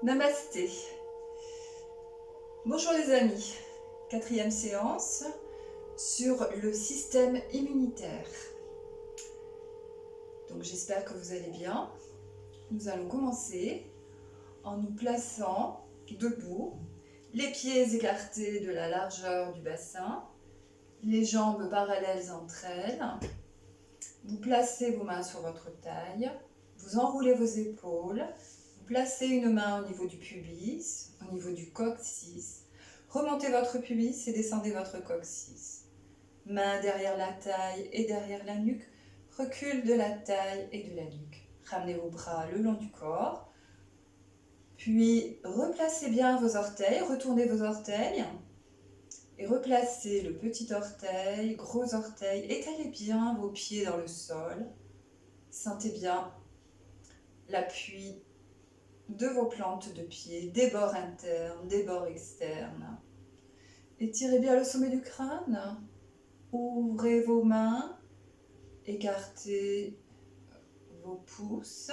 Namasté. Bonjour les amis, 4e séance sur le système immunitaire. Donc j'espère que vous allez bien. Nous allons commencer en nous plaçant debout, les pieds écartés de la largeur du bassin, les jambes parallèles entre elles. Vous placez vos mains sur votre taille, vous enroulez vos épaules, vous placez une main au niveau du pubis, au niveau du coccyx. Remontez votre pubis et descendez votre coccyx. Main derrière la taille et derrière la nuque, recul de la taille et de la nuque. Ramenez vos bras le long du corps, puis replacez bien vos orteils, retournez vos orteils et replacez le petit orteil, gros orteil, étalez bien vos pieds dans le sol, sentez bien l'appui de vos plantes de pied, des bords internes, des bords externes. Étirez bien le sommet du crâne, ouvrez vos mains, écartez vos pouces,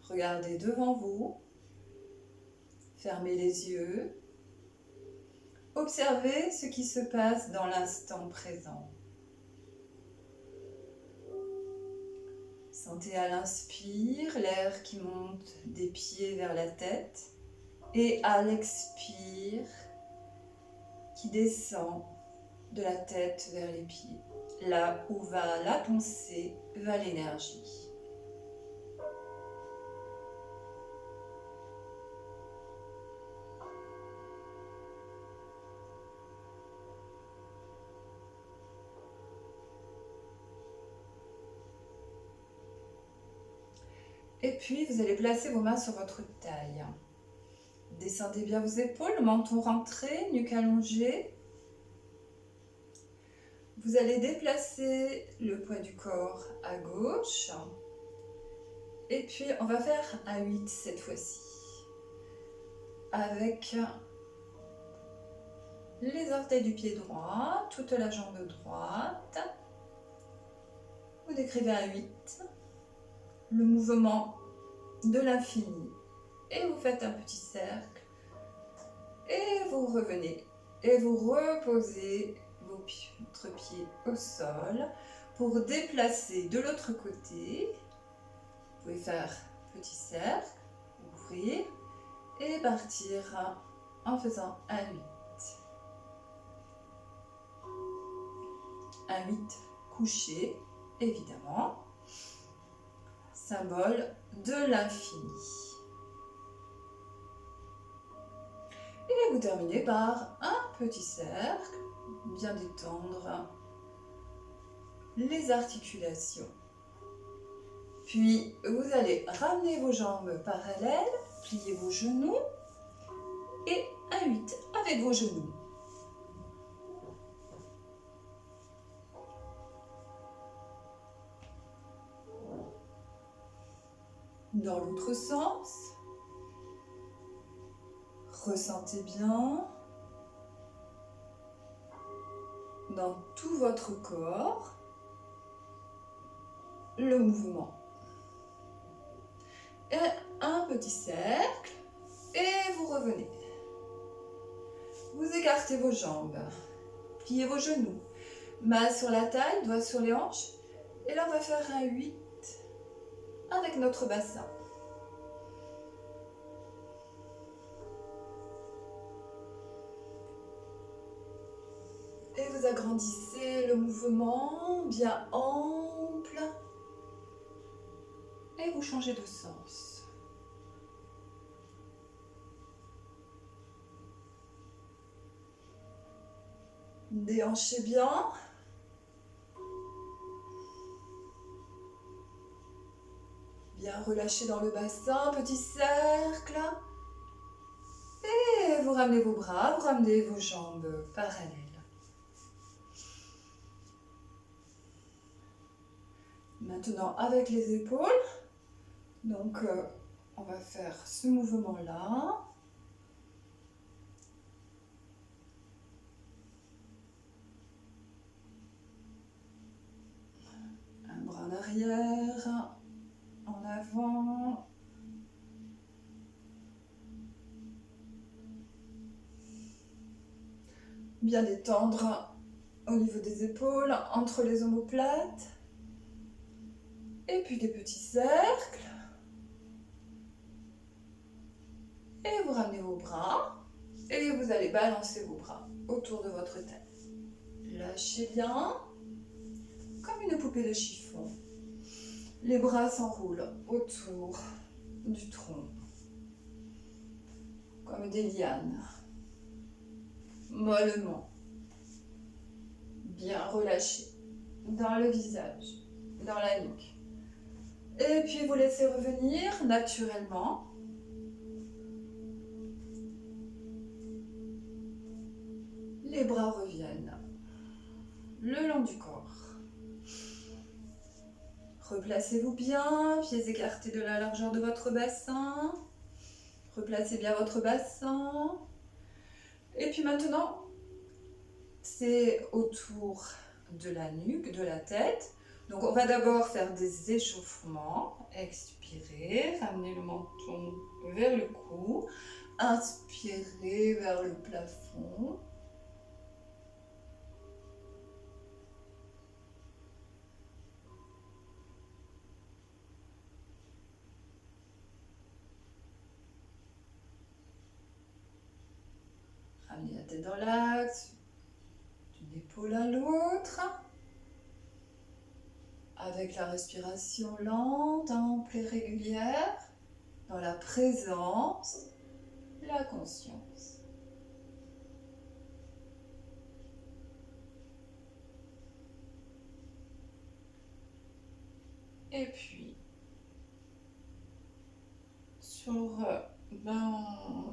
regardez devant vous, fermez les yeux, observez ce qui se passe dans l'instant présent. Sentez à l'inspire l'air qui monte des pieds vers la tête et à l'expire qui descend de la tête vers les pieds. Là où va la pensée, va l'énergie. Et puis, vous allez placer vos mains sur votre taille. Descendez bien vos épaules, menton rentré, nuque allongée. Vous allez déplacer le poids du corps à gauche. Et puis, on va faire un 8 cette fois-ci. Avec les orteils du pied droit, toute la jambe droite. Vous décrivez un 8. Le mouvement de l'infini. Et vous faites un petit cercle. Et vous revenez. Et vous reposez votre pied au sol pour déplacer de l'autre côté. Vous pouvez faire petit cercle, ouvrir et partir en faisant un 8. Un 8 couché, évidemment, symbole de l'infini. Et vous terminez par un petit cercle, bien détendre les articulations. Puis vous allez ramener vos jambes parallèles, plier vos genoux et un 8 avec vos genoux. Dans l'autre sens, ressentez bien dans tout votre corps le mouvement. Et un petit cercle et vous revenez. Vous écartez vos jambes, pliez vos genoux, main sur la taille, doigts sur les hanches. Et là on va faire un 8 avec notre bassin. Et vous agrandissez le mouvement bien ample. Et vous changez de sens. Déhanchez bien. Bien relâchez dans le bassin, petit cercle. Et vous ramenez vos bras, vous ramenez vos jambes parallèles. Maintenant avec les épaules, donc on va faire ce mouvement-là. Un bras en arrière, en avant. Bien détendre au niveau des épaules, entre les omoplates. Et puis des petits cercles. Et vous ramenez vos bras. Et vous allez balancer vos bras autour de votre tête. Lâchez bien, comme une poupée de chiffon. Les bras s'enroulent autour du tronc, comme des lianes, mollement, bien relâchés dans le visage, dans la nuque. Et puis vous laissez revenir naturellement. Les bras reviennent le long du corps. Replacez-vous bien, pieds écartés de la largeur de votre bassin. Replacez bien votre bassin. Et puis maintenant, c'est autour de la nuque, de la tête. Donc on va d'abord faire des échauffements. Expirez, ramenez le menton vers le cou. Inspirez vers le plafond. Ramenez la tête dans l'axe, d'une épaule à l'autre. Avec la respiration lente, ample et régulière, dans la présence, la conscience. Et puis,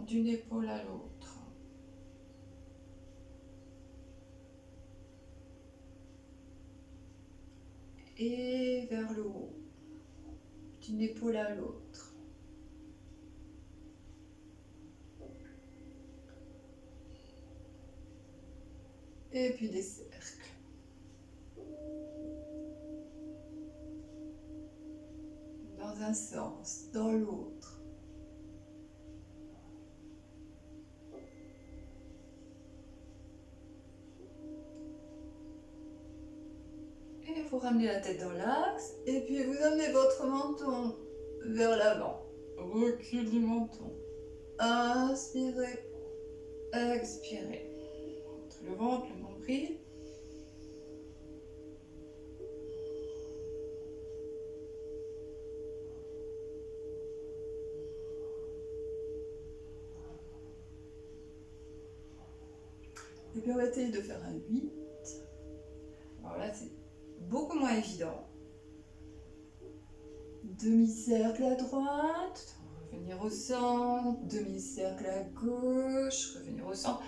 d'une épaule à l'autre. Et vers le haut, d'une épaule à l'autre. Et puis des cercles. Dans un sens, dans l'autre. Et vous ramenez la tête dans l'axe. Et puis vous amenez votre menton vers l'avant. Recul du menton. Inspirez. Expirez. Entre le ventre, le nombril. Et puis on va essayer de faire un 8. Alors là c'est beaucoup moins évident. Demi-cercle à droite, revenir au centre, demi-cercle à gauche, revenir au centre.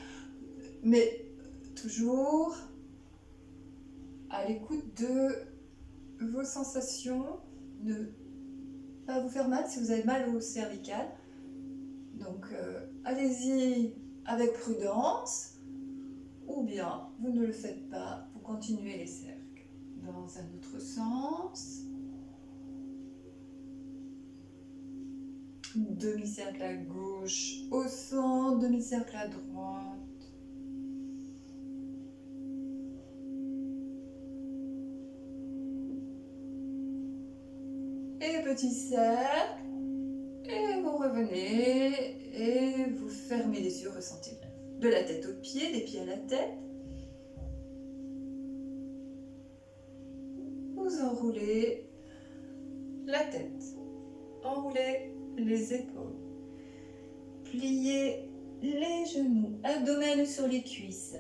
Mais toujours à l'écoute de vos sensations, ne pas vous faire mal si vous avez mal au cervical. Donc allez-y avec prudence, ou bien vous ne le faites pas, vous continuez les cercles. Dans un autre sens. Demi-cercle à gauche au centre, demi-cercle à droite. Et petit cercle. Et vous revenez et vous fermez les yeux, ressentez bien. De la tête aux pieds, des pieds à la tête. Vous enroulez la tête. Enroulez les épaules. Pliez les genoux, abdomen sur les cuisses.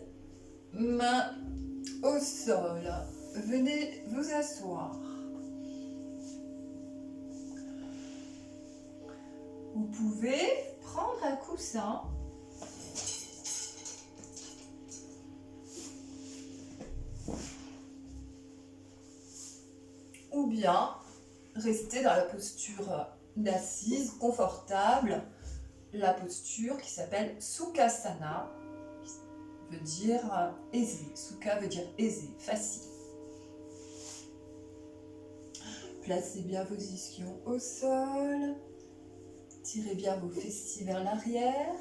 Mains au sol. Venez vous asseoir. Vous pouvez prendre un coussin ou bien rester dans la posture d'assise confortable, la posture qui s'appelle Sukhasana, qui veut dire aisé. Sukha veut dire aisé, facile. Placez bien vos ischions au sol. Tirez bien vos fessiers vers l'arrière.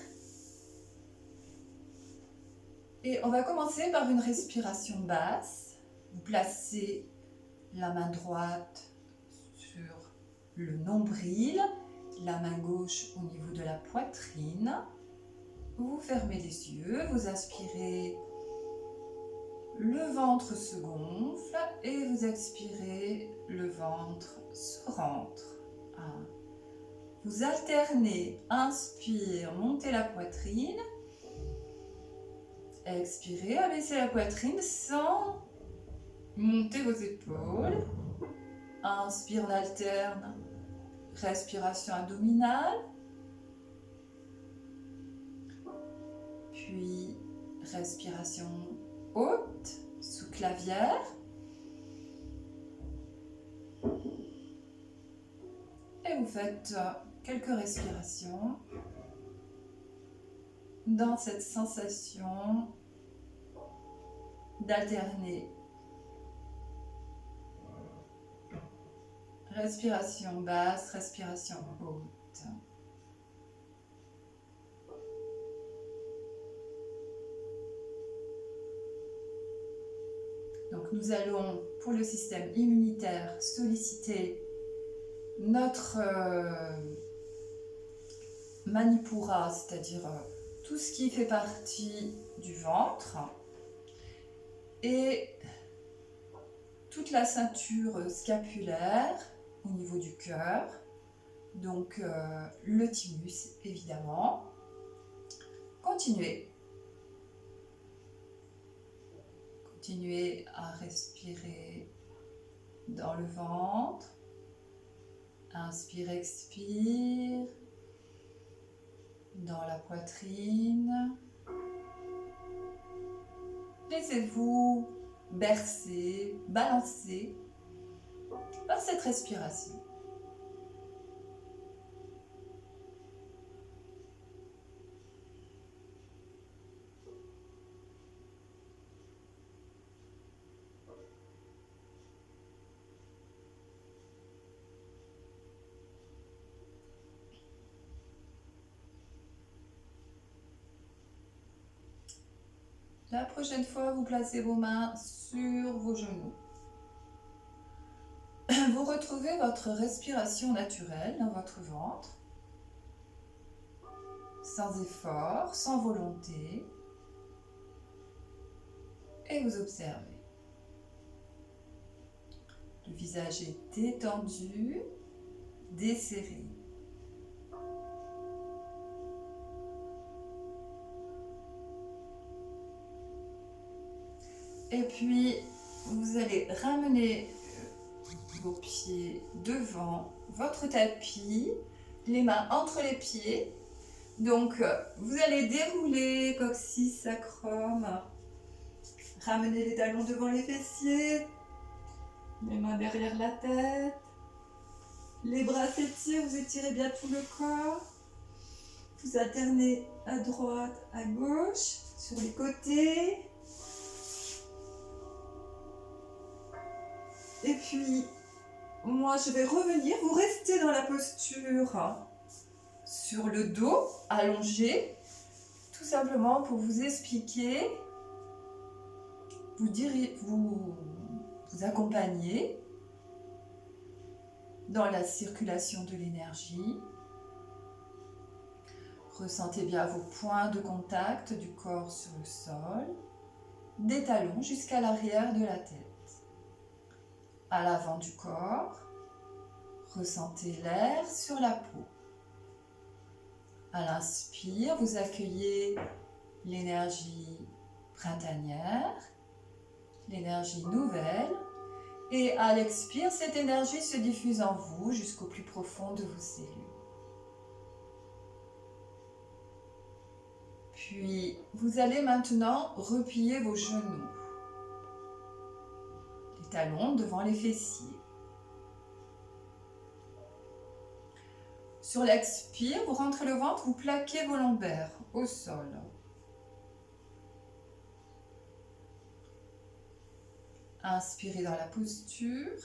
Et on va commencer par une respiration basse. Vous placez la main droite sur le nombril, la main gauche au niveau de la poitrine. Vous fermez les yeux, vous inspirez, le ventre se gonfle et vous expirez, le ventre se rentre. Vous alternez, inspire, montez la poitrine, expirez, abaissez la poitrine sans monter vos épaules. Inspire, on alterne, respiration abdominale, puis respiration haute, sous clavière. Et vous faites quelques respirations dans cette sensation d'alterner respiration basse, respiration haute. Donc nous allons, pour le système immunitaire, solliciter notre Manipura, c'est-à-dire tout ce qui fait partie du ventre et toute la ceinture scapulaire au niveau du cœur, donc le thymus évidemment. Continuez à respirer dans le ventre. Inspire, expire dans la poitrine. Laissez-vous bercer, balancer par cette respiration. La prochaine fois, vous placez vos mains sur vos genoux. Vous retrouvez votre respiration naturelle dans votre ventre, sans effort, sans volonté, et vous observez. Le visage est détendu, desserré. Et puis, vous allez ramener vos pieds devant votre tapis, les mains entre les pieds. Donc, vous allez dérouler coccyx, sacrum, ramener les talons devant les fessiers, les mains derrière la tête, les bras s'étirent, vous étirez bien tout le corps. Vous alternez à droite, à gauche, sur les côtés. Et puis, moi je vais revenir, vous restez dans la posture sur le dos, allongé, tout simplement pour vous expliquer, vous accompagner dans la circulation de l'énergie. Ressentez bien vos points de contact du corps sur le sol, des talons jusqu'à l'arrière de la tête. À l'avant du corps, ressentez l'air sur la peau. À l'inspire, vous accueillez l'énergie printanière, l'énergie nouvelle, et à l'expire, cette énergie se diffuse en vous jusqu'au plus profond de vos cellules. Puis, vous allez maintenant replier vos genoux. Talons devant les fessiers. Sur l'expire, vous rentrez le ventre, vous plaquez vos lombaires au sol. Inspirez dans la posture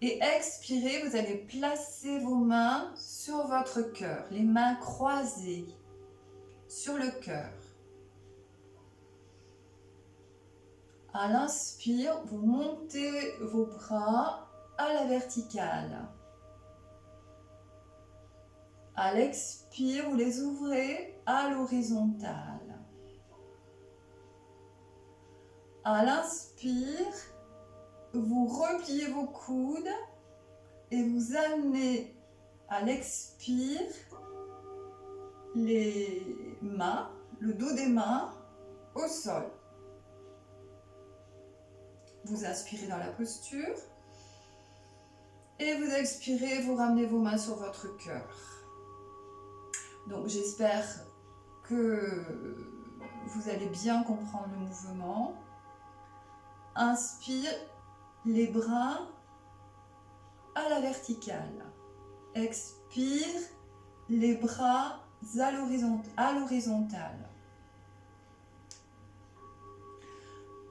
et expirez, vous allez placer vos mains sur votre cœur, les mains croisées sur le cœur. À l'inspire, vous montez vos bras à la verticale. À l'expire, vous les ouvrez à l'horizontale. À l'inspire, vous repliez vos coudes et vous amenez à l'expire les mains, le dos des mains au sol. Vous inspirez dans la posture et vous expirez, vous ramenez vos mains sur votre cœur. Donc j'espère que vous allez bien comprendre le mouvement. Inspire, les bras à la verticale. Expire, les bras à l'horizontale.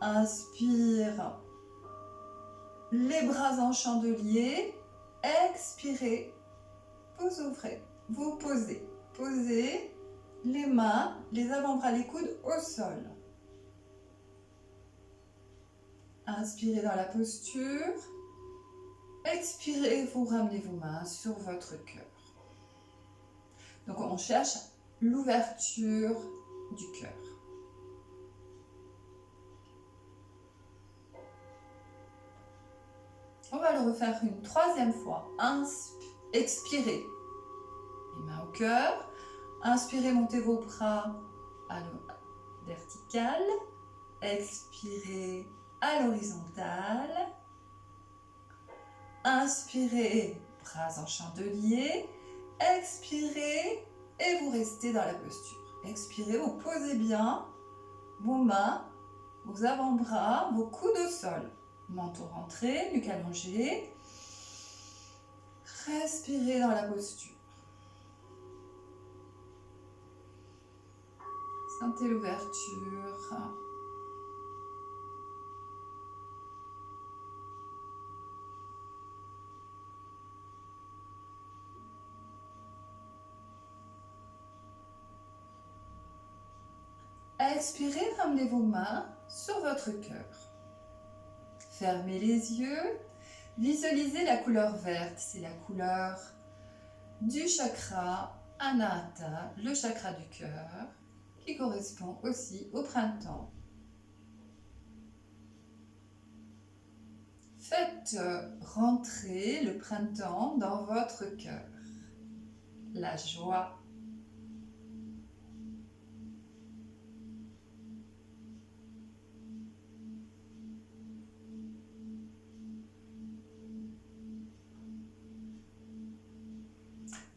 Inspire, les bras en chandelier. Expirez, vous ouvrez, vous posez. Posez les mains, les avant-bras, les coudes au sol. Inspirez dans la posture. Expirez, vous ramenez vos mains sur votre cœur. Donc on cherche l'ouverture du cœur. On va le refaire une troisième fois. Expirez. Les mains au cœur. Inspirez, montez vos bras à la verticale. Expirez à l'horizontale. Inspirez, bras en chandelier. Expirez et vous restez dans la posture. Expirez, vous posez bien vos mains, vos avant-bras, vos coudes au sol. Menton rentré, nuque allongée. Respirez dans la posture. Sentez l'ouverture. Expirez, ramenez vos mains sur votre cœur. Fermez les yeux. Visualisez la couleur verte. C'est la couleur du chakra Anahata, le chakra du cœur, qui correspond aussi au printemps. Faites rentrer le printemps dans votre cœur. La joie.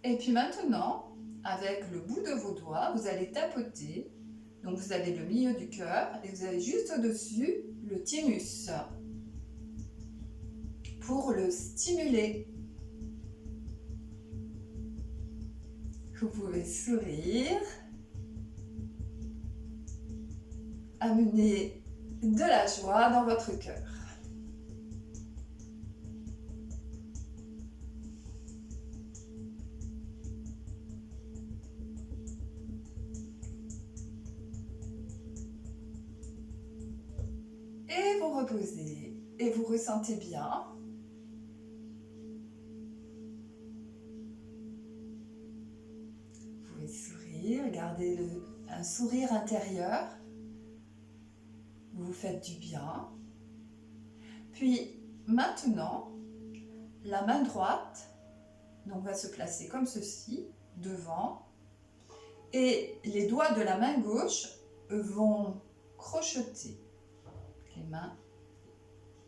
Et puis maintenant, avec le bout de vos doigts, vous allez tapoter. Donc vous avez le milieu du cœur et vous avez juste au-dessus le thymus pour le stimuler. Vous pouvez sourire, amener de la joie dans votre cœur. Et vous reposez et vous ressentez bien. Vous pouvez sourire, gardez un sourire intérieur. Vous vous faites du bien. Puis maintenant, la main droite va se placer comme ceci, devant. Et les doigts de la main gauche vont crocheter les mains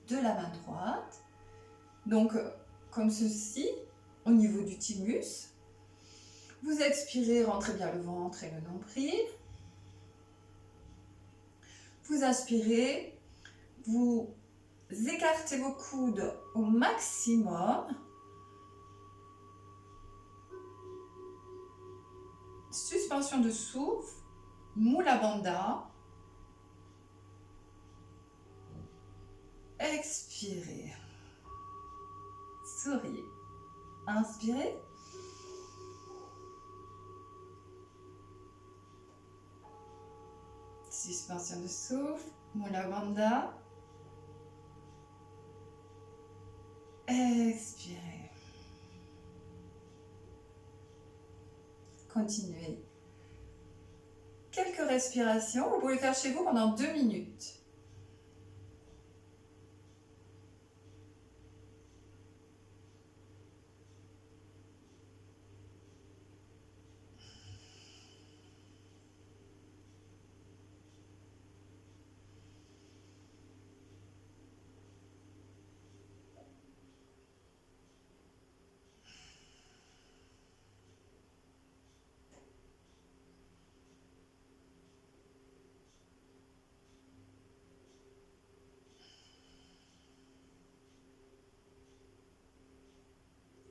de la main droite. Donc, comme ceci, au niveau du thymus. Vous expirez, rentrez bien le ventre et le nombril. Vous inspirez, vous écartez vos coudes au maximum. Suspension de souffle, Mula Bandha. Expirez. Souriez. Inspirez. Suspension de souffle, Mula Bandha. Expirez. Continuez. Quelques respirations, vous pouvez faire chez vous pendant 2 minutes.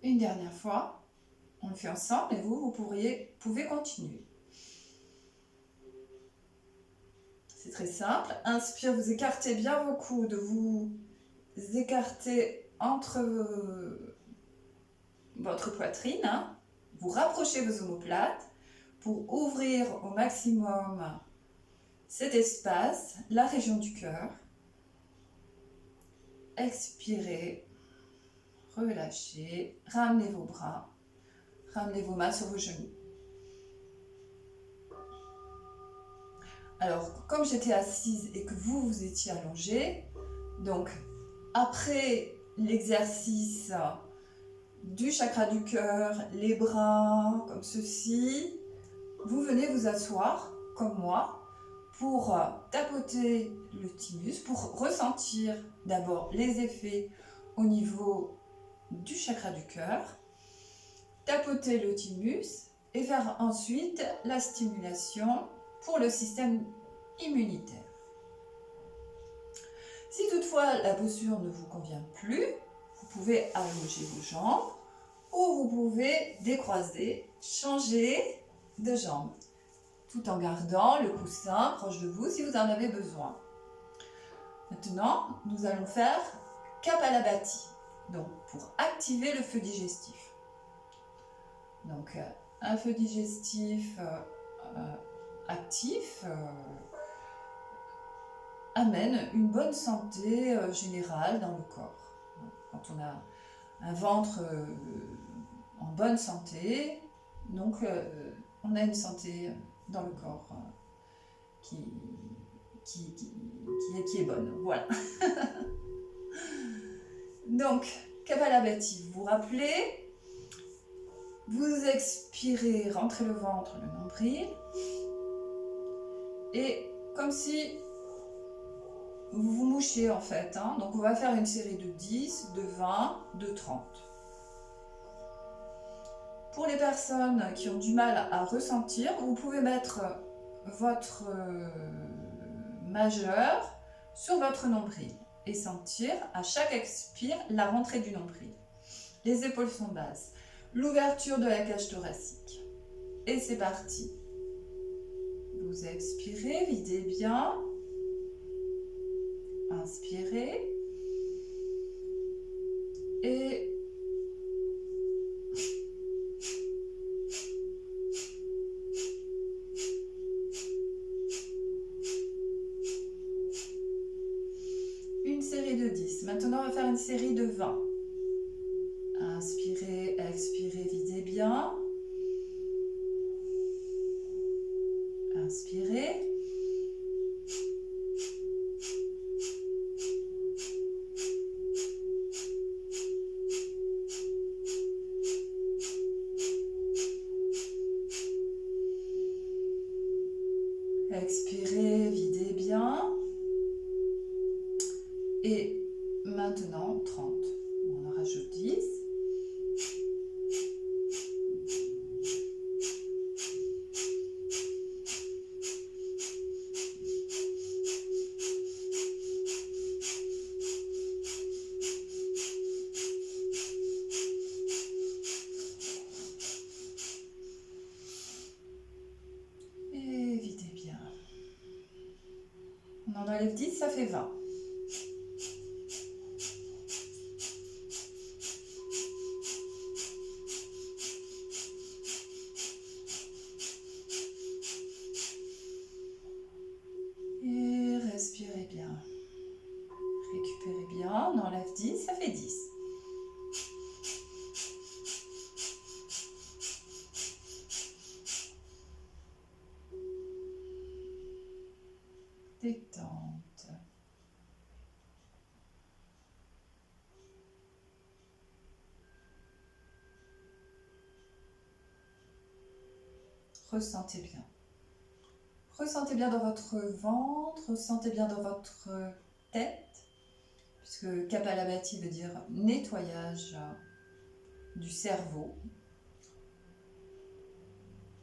Une dernière fois, on le fait ensemble et vous pouvez continuer. C'est très simple. Inspire, vous écartez bien vos coudes, vous écartez entre votre poitrine, hein. Vous rapprochez vos omoplates pour ouvrir au maximum cet espace, la région du cœur. Expirez, relâchez, ramenez vos bras, ramenez vos mains sur vos genoux. Alors, comme j'étais assise et que vous étiez allongé, donc après l'exercice du chakra du cœur, les bras comme ceci, vous venez vous asseoir comme moi pour tapoter le thymus, pour ressentir d'abord les effets au niveau du chakra du cœur, tapoter le thymus et faire ensuite la stimulation pour le système immunitaire. Si toutefois la posture ne vous convient plus, vous pouvez allonger vos jambes ou vous pouvez décroiser, changer de jambes, tout en gardant le coussin proche de vous si vous en avez besoin. Maintenant, nous allons faire Kapalabhati, donc pour activer le feu digestif. Donc, un feu digestif actif amène une bonne santé générale dans le corps. Quand on a un ventre en bonne santé, donc on a une santé dans le corps qui est bonne. Voilà. Donc, Kapalabhati, vous vous rappelez, vous expirez, rentrez le ventre, le nombril, et comme si vous vous mouchiez en fait, hein. Donc on va faire une série de 10, de 20, de 30. Pour les personnes qui ont du mal à ressentir, vous pouvez mettre votre majeur sur votre nombril et sentir à chaque expire la rentrée du nombril. Les épaules sont basses, l'ouverture de la cage thoracique. Et c'est parti. Vous expirez, videz bien. Inspirez. Et une série de 10. Maintenant, on va faire une série de 20. Inspirez, expirez, videz bien. Inspirez. Expirez, videz bien. Et maintenant, 30. On en rajoute 10. Et videz bien. On en enlève 10, ça fait 20. Et respirez bien. Récupérez bien. On enlève 10, ça fait 10. Ressentez bien. Ressentez bien dans votre ventre, ressentez bien dans votre tête, puisque Kapalabhati veut dire nettoyage du cerveau.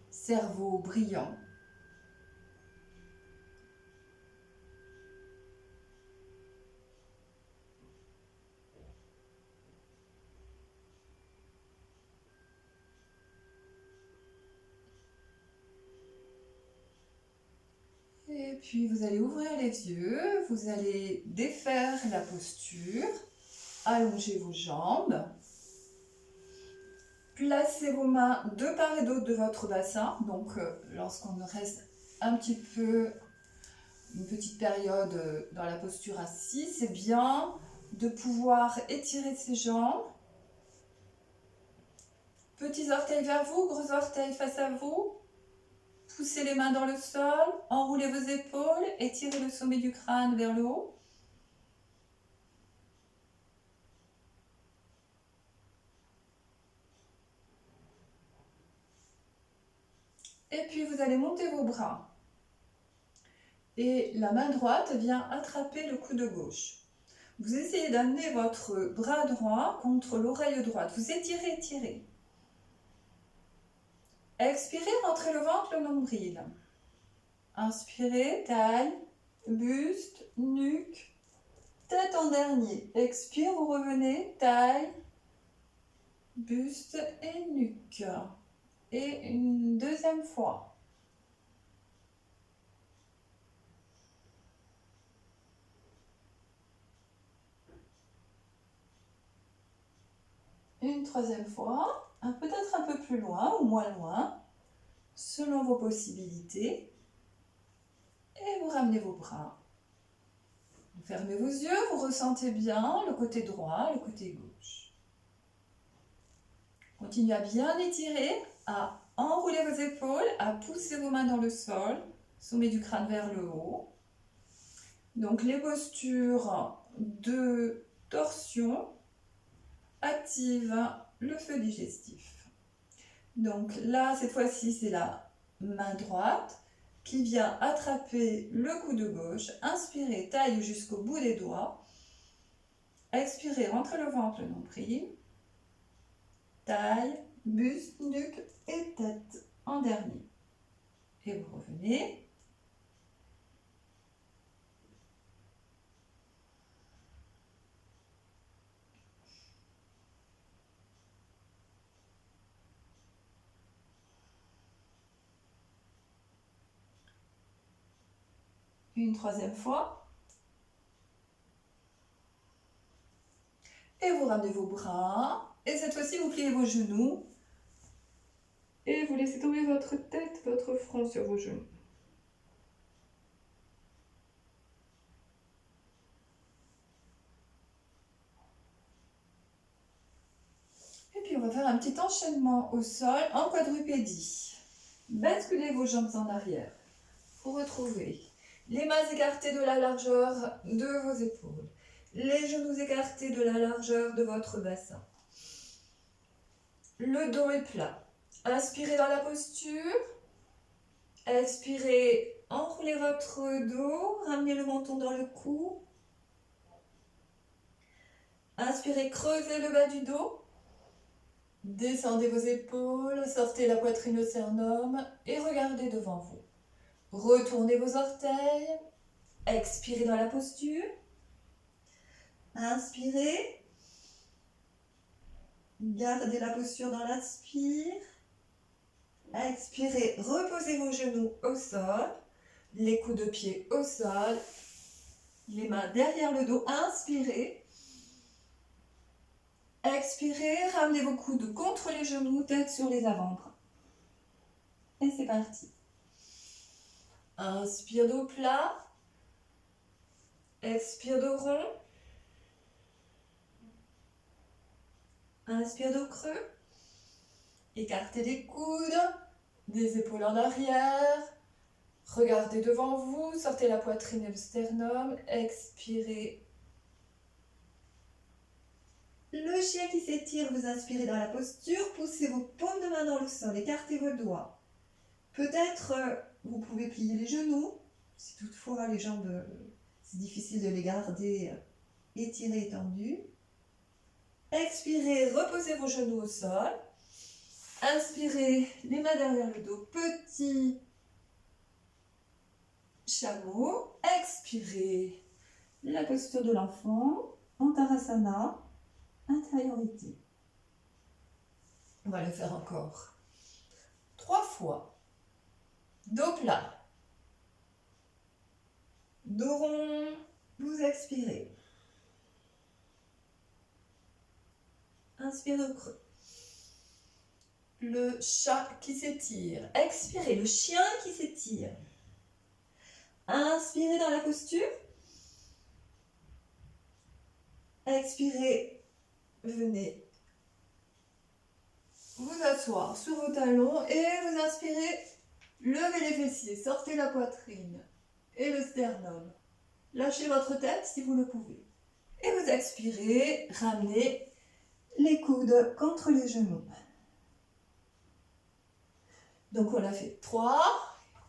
Cerveau brillant. Et puis vous allez ouvrir les yeux, vous allez défaire la posture, allonger vos jambes, placez vos mains de part et d'autre de votre bassin. Donc lorsqu'on reste un petit peu, une petite période dans la posture assise, c'est bien de pouvoir étirer ses jambes. Petits orteils vers vous, gros orteils face à vous. Poussez les mains dans le sol, enroulez vos épaules, étirez le sommet du crâne vers le haut. Et puis vous allez monter vos bras. Et la main droite vient attraper le coude gauche. Vous essayez d'amener votre bras droit contre l'oreille droite. Vous étirez, étirez. Expirez, rentrez le ventre, le nombril. Inspirez, taille, buste, nuque, tête en dernier. Expire, vous revenez, taille, buste et nuque. Et une deuxième fois. Une troisième fois, peut-être un peu plus loin ou moins loin, selon vos possibilités. Et vous ramenez vos bras. Vous fermez vos yeux, vous ressentez bien le côté droit, le côté gauche. Continuez à bien étirer, à enrouler vos épaules, à pousser vos mains dans le sol, sommet du crâne vers le haut. Donc les postures de torsion activent le feu digestif. Donc là, cette fois-ci, c'est la main droite qui vient attraper le coude gauche. Inspirez, taille jusqu'au bout des doigts. Expirez, rentrez le ventre, le nombril. Taille, buste, nuque et tête en dernier. Et vous revenez. Une troisième fois. Et vous ramenez vos bras. Et cette fois-ci, vous pliez vos genoux. Et vous laissez tomber votre tête, votre front sur vos genoux. Et puis on va faire un petit enchaînement au sol en quadrupédie. Basculez vos jambes en arrière. Vous retrouvez les mains écartées de la largeur de vos épaules. Les genoux écartés de la largeur de votre bassin. Le dos est plat. Inspirez dans la posture. Expirez, enroulez votre dos, ramenez le menton dans le cou. Inspirez, creusez le bas du dos. Descendez vos épaules, sortez la poitrine au sternum et regardez devant vous. Retournez vos orteils. Expirez dans la posture. Inspirez. Gardez la posture dans l'inspire. Expirez, reposez vos genoux au sol. Les coudes de pied au sol. Les mains derrière le dos. Inspirez. Expirez, ramenez vos coudes contre les genoux, tête sur les avant-bras. Et c'est parti. Inspire dos plat. Expire dos rond. Inspire dos creux. Écartez les coudes, des épaules en arrière. Regardez devant vous, sortez la poitrine et le sternum. Expirez. Le chien qui s'étire, vous inspirez dans la posture. Poussez vos paumes de main dans le sol, écartez vos doigts. Peut-être vous pouvez plier les genoux, si toutefois les jambes, c'est difficile de les garder étirées, étendues. Expirez, reposez vos genoux au sol. Inspirez, les mains derrière le dos, petit chameau. Expirez, la posture de l'enfant, Antarasana, intériorité. On va le faire encore 3 fois. Dos plat. Dos rond, vous expirez. Inspirez au creux. Le chat qui s'étire. Expirez, le chien qui s'étire. Inspirez dans la posture. Expirez, venez vous asseoir sur vos talons et vous inspirez, levez les fessiers, sortez la poitrine et le sternum. Lâchez votre tête si vous le pouvez. Et vous expirez, ramenez les coudes contre les genoux. Donc on a fait 3,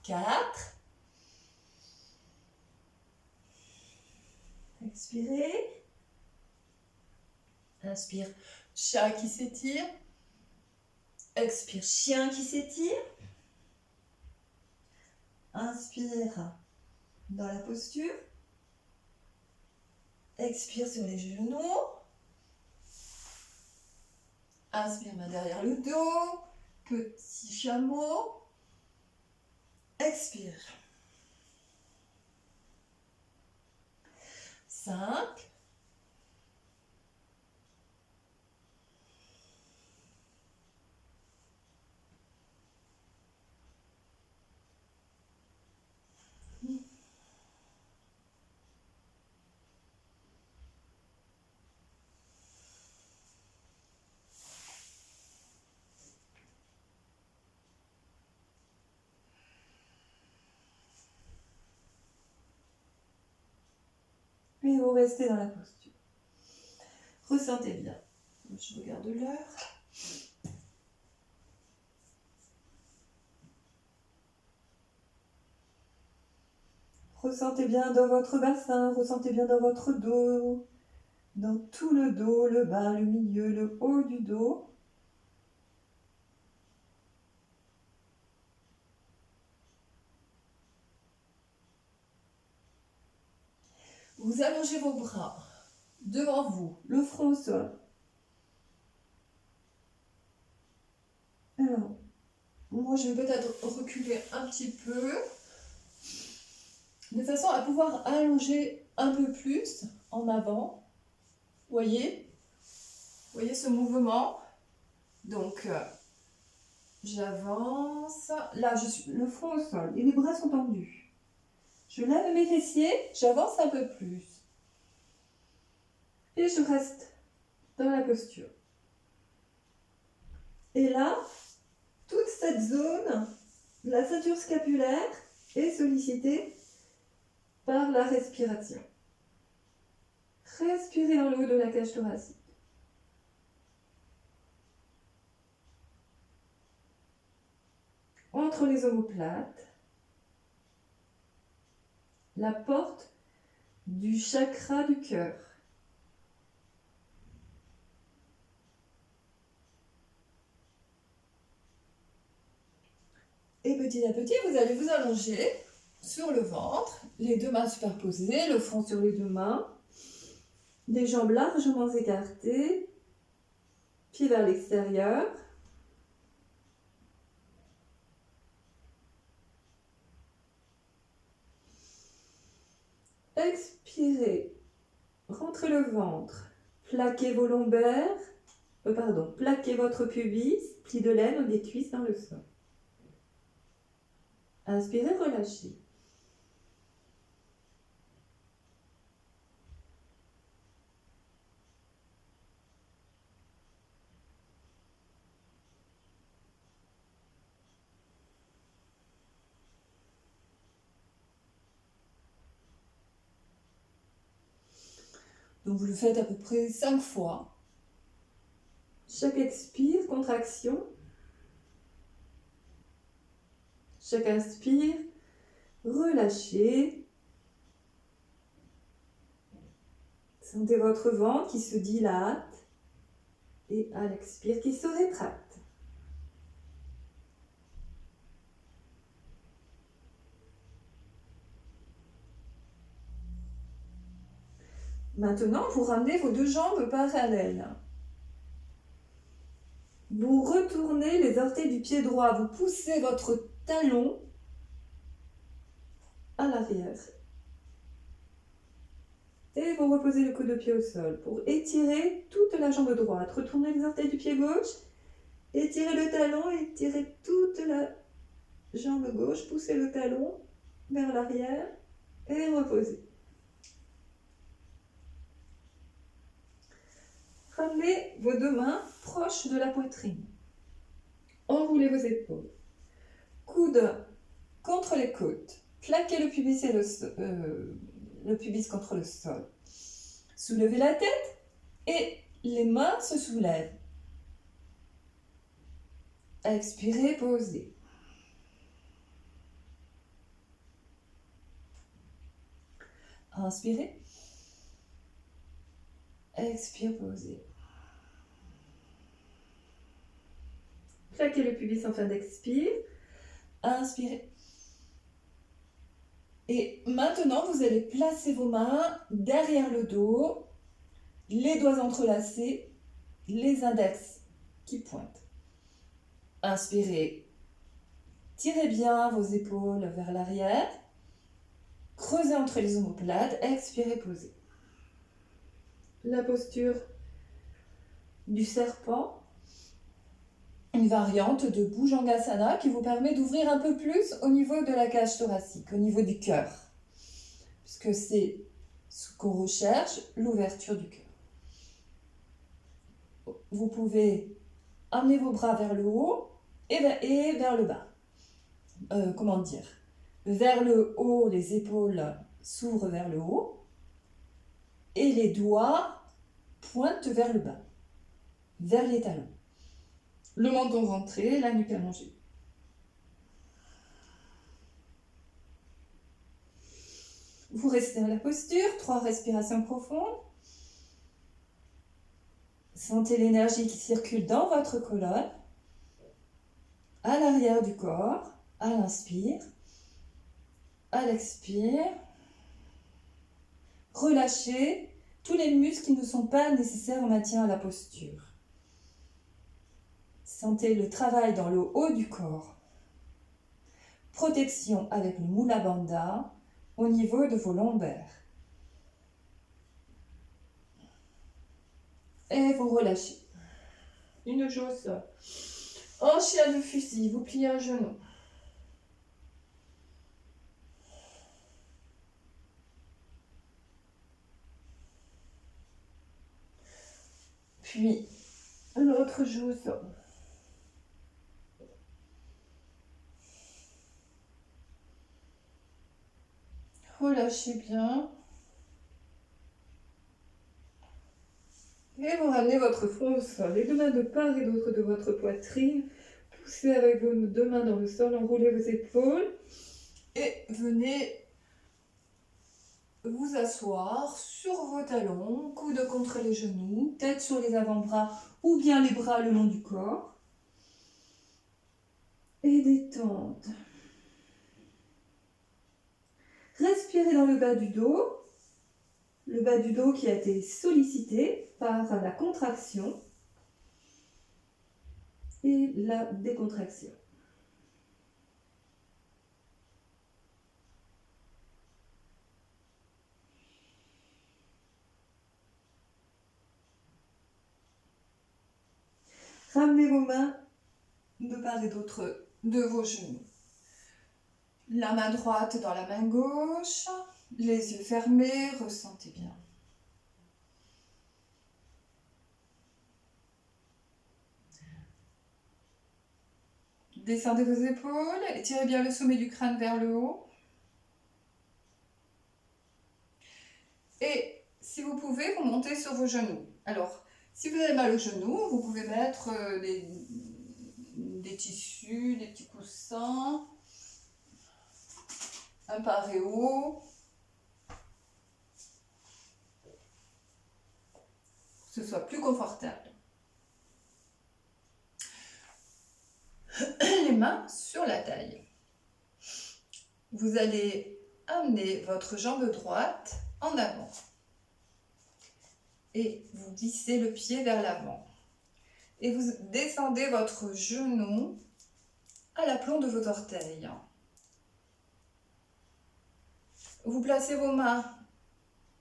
4. Expirez. Inspire, chat qui s'étire. Expire, chien qui s'étire. Inspire dans la posture. Expire sur les genoux. Inspire, main derrière le dos. Petit chameau. Expire. 5. Et vous restez dans la posture. Ressentez bien. Je regarde l'heure. Ressentez bien dans votre bassin, ressentez bien dans votre dos, dans tout le dos, le bas, le milieu, le haut du dos. Vous allongez vos bras devant vous, le front au sol. Alors, moi je vais peut-être reculer un petit peu, de façon à pouvoir allonger un peu plus en avant. Voyez ce mouvement? Donc, j'avance. Là, je suis le front au sol et les bras sont tendus. Je lève mes fessiers, j'avance un peu plus. Et je reste dans la posture. Et là, toute cette zone, la ceinture scapulaire, est sollicitée par la respiration. Respirez dans le haut de la cage thoracique. Entre les omoplates, la porte du chakra du cœur. Et petit à petit, vous allez vous allonger sur le ventre, les deux mains superposées, le front sur les deux mains, les jambes largement écartées, pieds vers l'extérieur. Expirez, rentrez le ventre, plaquez vos lombaires, plaquez votre pubis, pli de laine ou des cuisses dans le sol. Inspirez, relâchez. Donc vous le faites à peu près 5 fois. Chaque expire, contraction. Chaque inspire, relâchez. Sentez votre ventre qui se dilate et à l'expire qui se rétracte. Maintenant, vous ramenez vos deux jambes parallèles. Vous retournez les orteils du pied droit. Vous poussez votre talon à l'arrière. Et vous reposez le coude de pied au sol pour étirer toute la jambe droite. Retournez les orteils du pied gauche. Étirez le talon, étirez toute la jambe gauche. Poussez le talon vers l'arrière et reposez. Ramenez vos deux mains proches de la poitrine. Enroulez vos épaules. Coude contre les côtes. Plaquez le pubis, le pubis contre le sol. Soulevez la tête et les mains se soulèvent. Expirez, posez. Inspirez. Expire, posez. Plaquez le pubis en fin d'expire. Inspirez. Et maintenant, vous allez placer vos mains derrière le dos, les doigts entrelacés, les index qui pointent. Inspirez. Tirez bien vos épaules vers l'arrière. Creusez entre les omoplates. Expirez, posez. La posture du serpent, une variante de Bhujangasana qui vous permet d'ouvrir un peu plus au niveau de la cage thoracique, au niveau du cœur, puisque c'est ce qu'on recherche, l'ouverture du cœur. Vous pouvez amener vos bras vers le haut et vers le bas. Vers le haut, les épaules s'ouvrent vers le haut et les doigts pointent vers le bas, vers les talons. Le menton rentré, la nuque allongée. Vous restez dans la posture, 3 respirations profondes. Sentez l'énergie qui circule dans votre colonne, à l'arrière du corps, à l'inspire, à l'expire. Relâchez tous les muscles qui ne sont pas nécessaires au maintien à la posture. Sentez le travail dans le haut du corps. Protection avec le Mula Bandha au niveau de vos lombaires. Et vous relâchez. Une joue au sol. En chien de fusil, vous pliez un genou. Puis, l'autre joue au sol. Relâchez bien. Et vous ramenez votre front au sol. Les deux mains de part et d'autre de votre poitrine. Poussez avec vos deux mains dans le sol. Enroulez vos épaules. Et venez vous asseoir sur vos talons. Coude contre les genoux. Tête sur les avant-bras ou bien les bras le long du corps. Et détente. Respirez dans le bas du dos. Le bas du dos qui a été sollicité par la contraction et la décontraction. Ramenez vos mains de part et d'autre de vos genoux. La main droite dans la main gauche, les yeux fermés, ressentez bien. Descendez vos épaules, étirez bien le sommet du crâne vers le haut. Et si vous pouvez, vous montez sur vos genoux. Alors, si vous avez mal aux genoux, vous pouvez mettre des tissus, des petits coussins. un paréo. Pour que ce soit plus confortable. Les mains sur la taille. Vous allez amener votre jambe droite en avant. Et vous glissez le pied vers l'avant. Et vous descendez votre genou à l'aplomb de vos orteils. Vous placez vos mains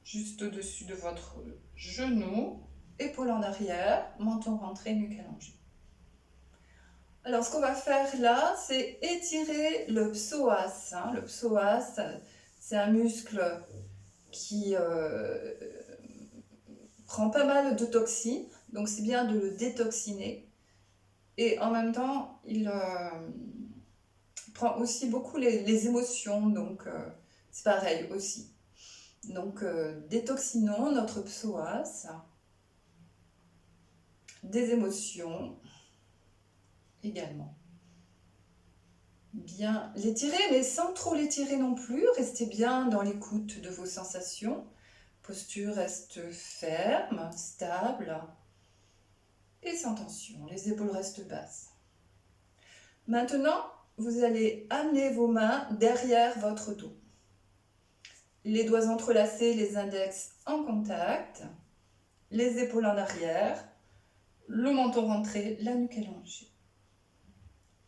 juste au-dessus de votre genou, épaule en arrière, menton rentré, nuque allongée. Alors, ce qu'on va faire là, c'est étirer le psoas. Le psoas, c'est un muscle qui prend pas mal de toxines, donc c'est bien de le détoxiner. Et en même temps, il prend aussi beaucoup les émotions, donc c'est pareil aussi. Donc, détoxinons notre psoas des émotions également. Bien l'étirer, mais sans trop l'étirer non plus. Restez bien dans l'écoute de vos sensations. Posture reste ferme, stable et sans tension. Les épaules restent basses. Maintenant, vous allez amener vos mains derrière votre dos. Les doigts entrelacés, les index en contact, les épaules en arrière, le menton rentré, la nuque allongée.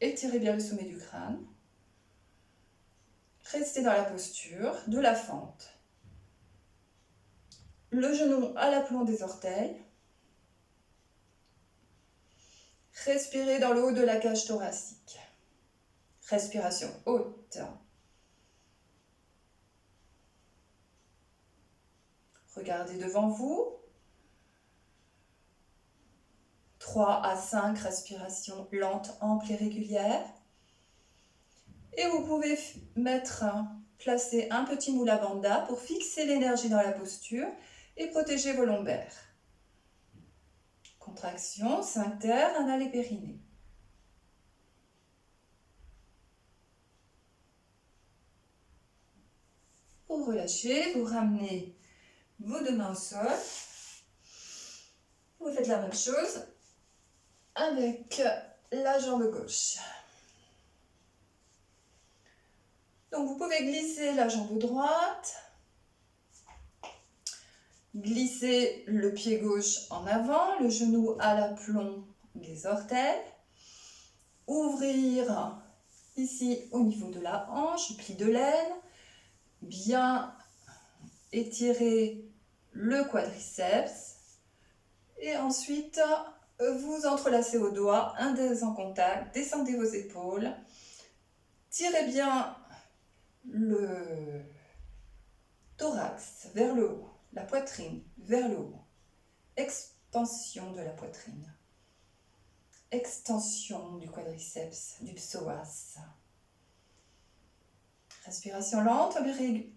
Étirez bien le sommet du crâne. Restez dans la posture de la fente. Le genou à l'aplomb des orteils. Respirez dans le haut de la cage thoracique. Respiration haute. Regardez devant vous. 3 à 5 respirations lentes, amples et régulières. Et vous pouvez placer un petit moula bandha pour fixer l'énergie dans la posture et protéger vos lombaires. Contraction, sphincter, anal et périnée. Pour relâcher, vous ramenez vos deux mains au sol. Vous faites la même chose avec la jambe gauche. Donc vous pouvez glisser la jambe droite, glisser le pied gauche en avant, le genou à l'aplomb des orteils, ouvrir ici au niveau de la hanche, pli de l'aine, bien étirer le quadriceps et ensuite vous entrelacez aux doigts, index en contact, descendez vos épaules, tirez bien le thorax vers le haut, la poitrine vers le haut, expansion de la poitrine, extension du quadriceps, du psoas. Respiration lente,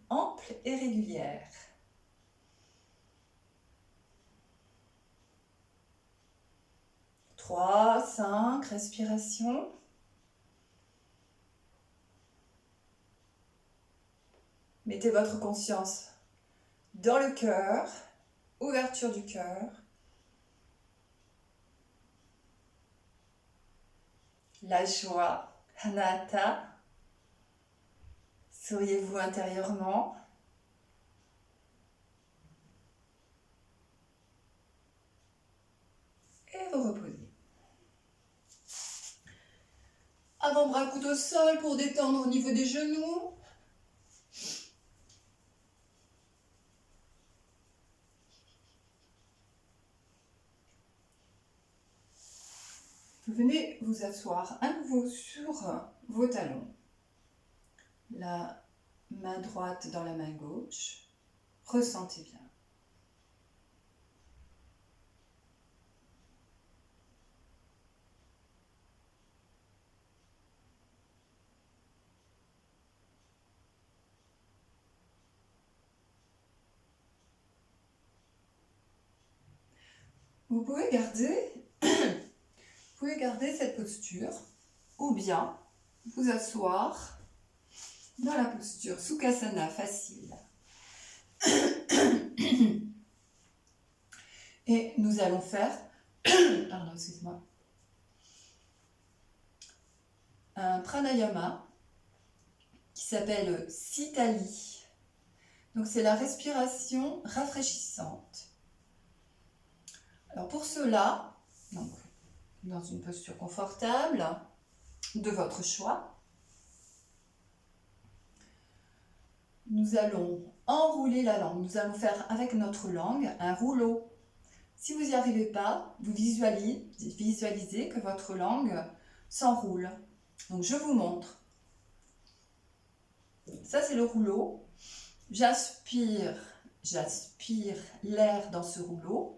ample et régulière. Trois, 5 respirations. Mettez votre conscience dans le cœur, ouverture du cœur. La joie, Anatta. Souriez-vous intérieurement. Et vous reposez. Avant-bras coude au sol pour détendre au niveau des genoux. Vous venez vous asseoir à nouveau sur vos talons. La main droite dans la main gauche. Ressentez bien. Vous pouvez garder cette posture ou bien vous asseoir dans la posture Sukhasana facile. Et nous allons faire, pardon, excuse-moi, un pranayama qui s'appelle Sitali. Donc c'est la respiration rafraîchissante. Alors pour cela, donc, dans une posture confortable de votre choix, nous allons enrouler la langue. Nous allons faire avec notre langue un rouleau. Si vous n'y arrivez pas, vous visualisez que votre langue s'enroule. Donc je vous montre. Ça c'est le rouleau. J'aspire l'air dans ce rouleau.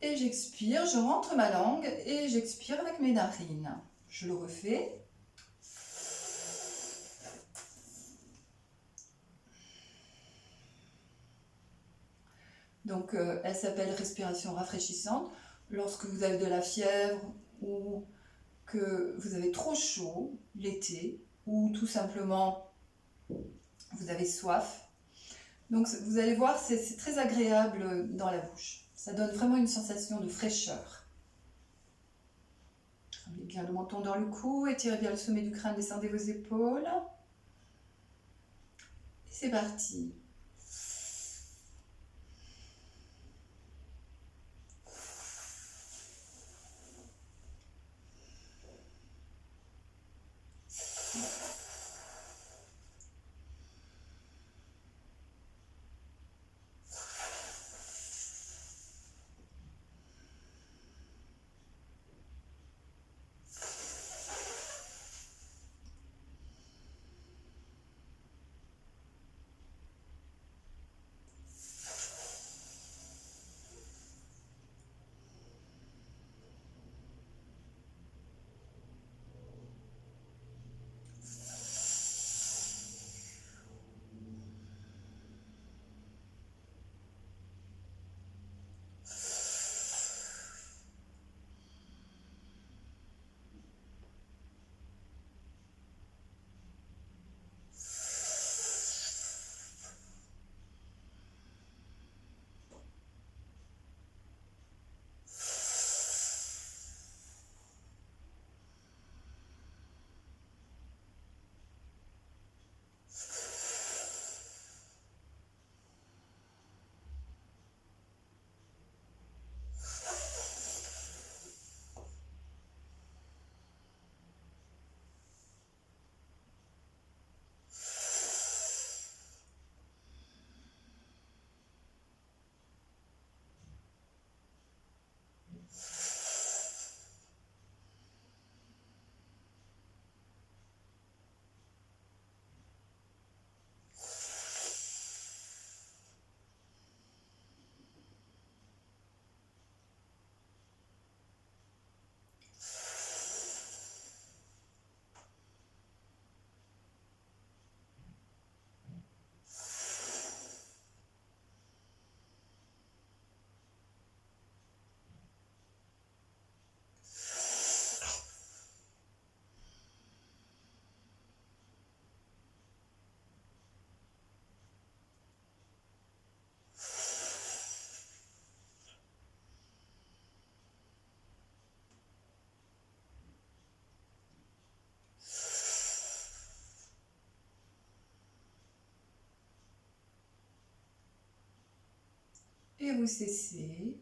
Et j'expire, je rentre ma langue et j'expire avec mes narines. Je le refais. Donc elle s'appelle respiration rafraîchissante. Lorsque vous avez de la fièvre ou que vous avez trop chaud l'été ou tout simplement vous avez soif. Donc vous allez voir, c'est très agréable dans la bouche. Ça donne vraiment une sensation de fraîcheur. Ramenez bien le menton dans le cou, étirez bien le sommet du crâne, descendez vos épaules. Et c'est parti. Et vous cessez.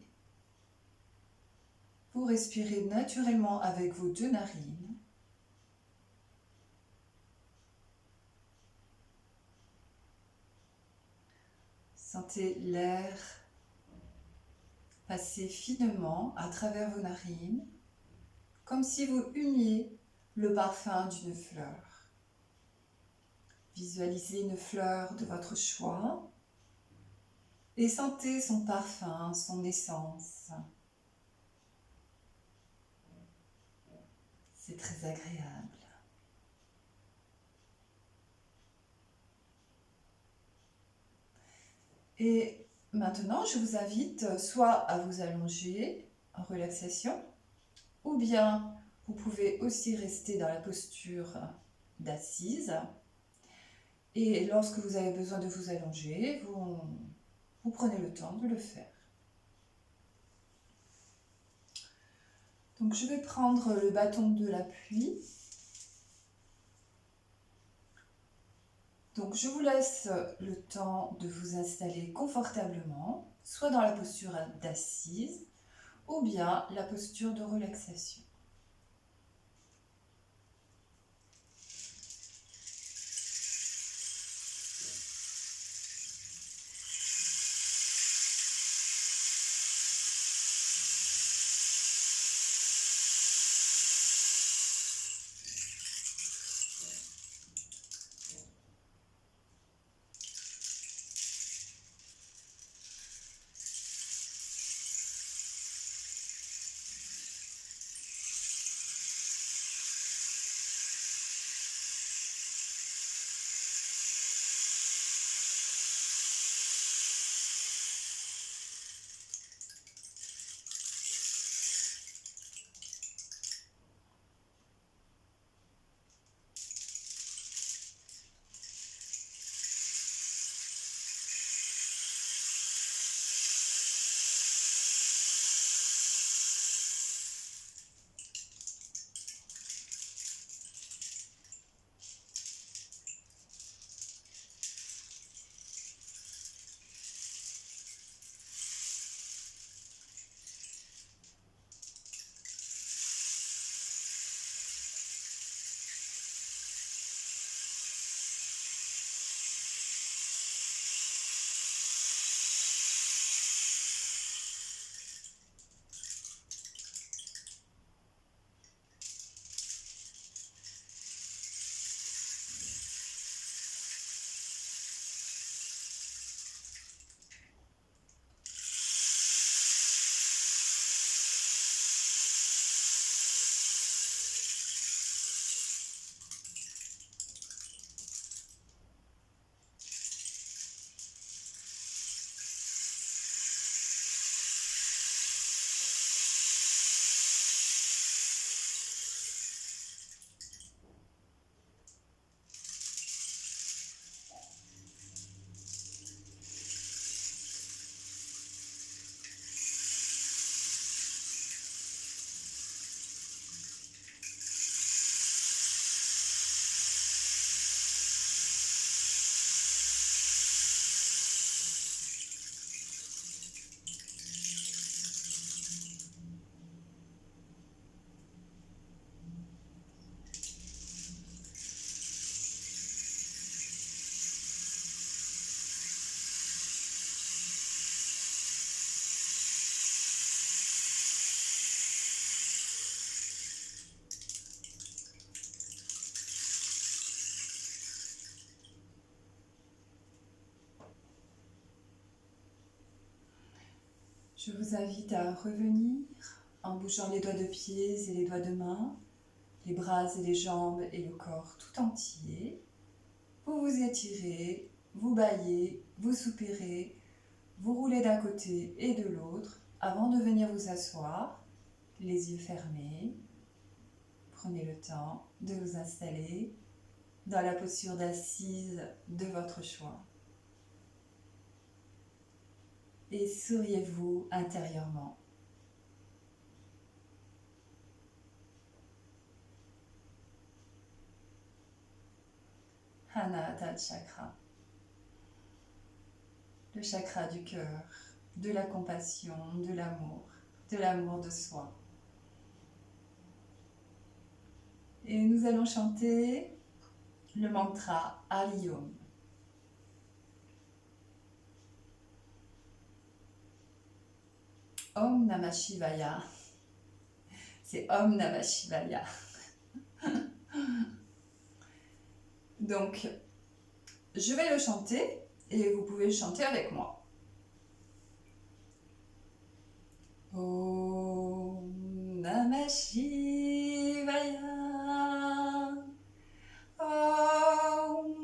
Vous respirez naturellement avec vos deux narines. Sentez l'air passer finement à travers vos narines, comme si vous humiez le parfum d'une fleur. Visualisez une fleur de votre choix et sentez son parfum, son essence. C'est très agréable. Et maintenant, je vous invite soit à vous allonger en relaxation, ou bien Vous pouvez aussi rester dans la posture d'assise. Et lorsque vous avez besoin de vous allonger, vous prenez le temps de le faire. Donc je vais prendre le bâton de l'appui. Donc je vous laisse le temps de vous installer confortablement, soit dans la posture d'assise ou bien la posture de relaxation. Je vous invite à revenir en bougeant les doigts de pied et les doigts de main, les bras et les jambes et le corps tout entier. Vous vous étirez, vous bâillez, vous soupirez, vous roulez d'un côté et de l'autre avant de venir vous asseoir, les yeux fermés. Prenez le temps de vous installer dans la posture d'assise de votre choix. Et souriez-vous intérieurement. Anahata Chakra, le chakra du cœur, de la compassion, de l'amour de soi. Et nous allons chanter le mantra Hari Om. Om Namah Shivaya. C'est Om Namah Shivaya. Donc, je vais le chanter et vous pouvez le chanter avec moi. Om Namah Shivaya. Om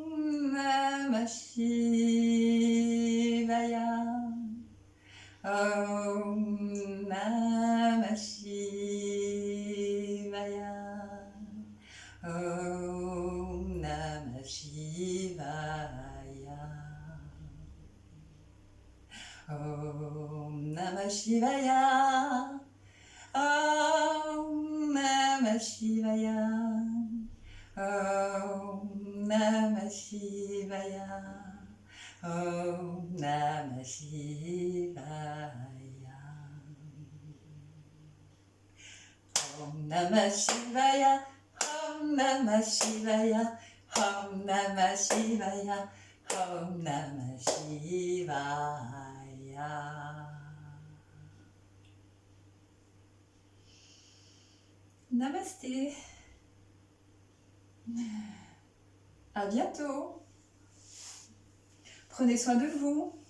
Namah Shivaya. Om Namah Shivaya. Shivaya. Om Namah Shivaya. Om Namah Shivaya. Om Namah Shivaya. Om Namah Shivaya. Om Namah Shivaya. Om Namah Shivaya. Om Namah Shivaya. Namasté. À bientôt. Prenez soin de vous.